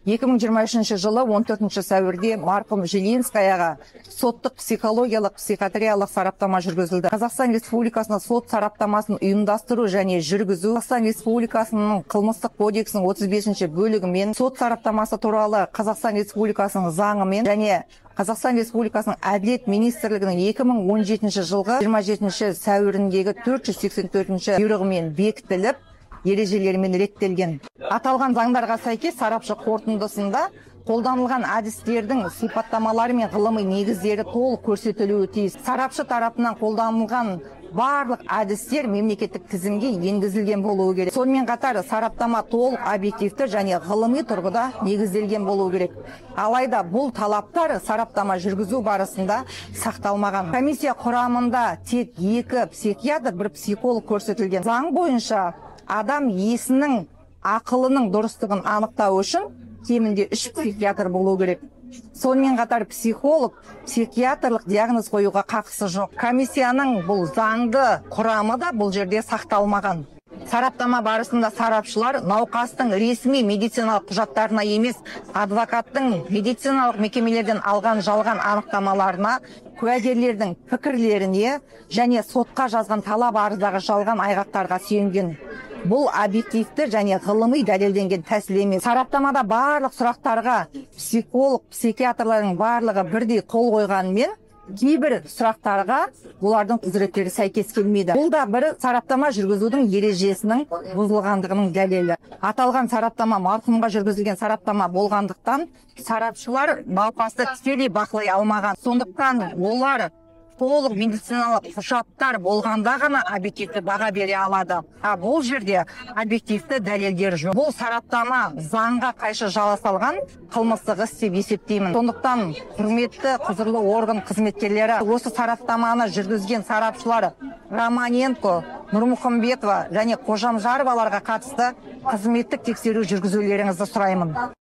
2023 жылы 14 сәуірде марқұм Жилинскаяға соттық психологиялық психиатриялық сараптама жүргізілді. Қазақстан Республикасының сот сараптамасын ұйымдастыру және жүргізу Қазақстан Республикасының қылмыстық кодексінің 35 бөлігімен сот сараптамасы туралы Қазақстан Республикасының заңымен және Қазақстан Республикасының Әділет министрлігінің 2017 жылғы 27 сәуіріндегі 484 бұйрығымен бекітіліп, ережелерімен реттелген. Аталған заңдарға сәйкес сарапшы қорытындысында қолданылған әдістердің сипаттамалары мен ғылыми негіздері толық көрсетілуі тиіс. Сарапшы тарапынан қолданылған барлық әдістер мемлекеттік тізімге енгізілген болуы керек. Сонымен қатар сараптама толық объективті және ғылыми тұрғыда негізделген болуы керек. Алайда бұл талаптар сараптама жүргізу барысында сақталмаған. Комиссия құрамында тек 2 психиатр, 1 психолог көрсетілген. Заң бойынша адам есінің ақылының дұрыстығын анықтау үшін кемінде 3 психиатр болу керек. Сонымен қатар психолог психиатрлық диагноз қоюға қақысы жоқ. Комиссияның бұл заңды құрамы да бұл жерде сақталмаған. Сараптама барысында сарапшылар науқастың ресми медициналық құжаттарына емес, адвокаттың медициналық мекемелерден алған жалған анықтамаларына, куәгерлердің пікірлеріне және сотқа жазған талап арыздағы жалған айғақтарға сүйенген. Бұл объективті және ғылыми дәлелденген тәсіл емес. Сараптамада барлық сұрақтарға психолог, психиатрлардың барлығы бірдей қол қойғанымен, кейбір сұрақтарға олардың құзыреттері сәйкес келмейді. Бұл да бір сараптама жүргізудің ережесінің бұзылғандығының дәлелі. Аталған сараптама марқұмға жүргізілген сараптама болғандықтан, сарапшылар науқасты тікелей бақылай алмаған. Сондықтан олар толық медициналық құжаттар болғанда ғана объективті баға бере алады. Бұл жерде объективті дәлелдер жоқ. Бұл сараптама заңға қайшы жалғасалған қылмыстық іс деп есептеймін. Сондықтан құрметті құзырлы орган қызметкерлері, осы сараптаманы жүргізген сарапшылар Романенко, Нұрмұхамбетова және Қожамжароваларға қатысты қызметтік тексеру жүргізулеріңізді сұраймын.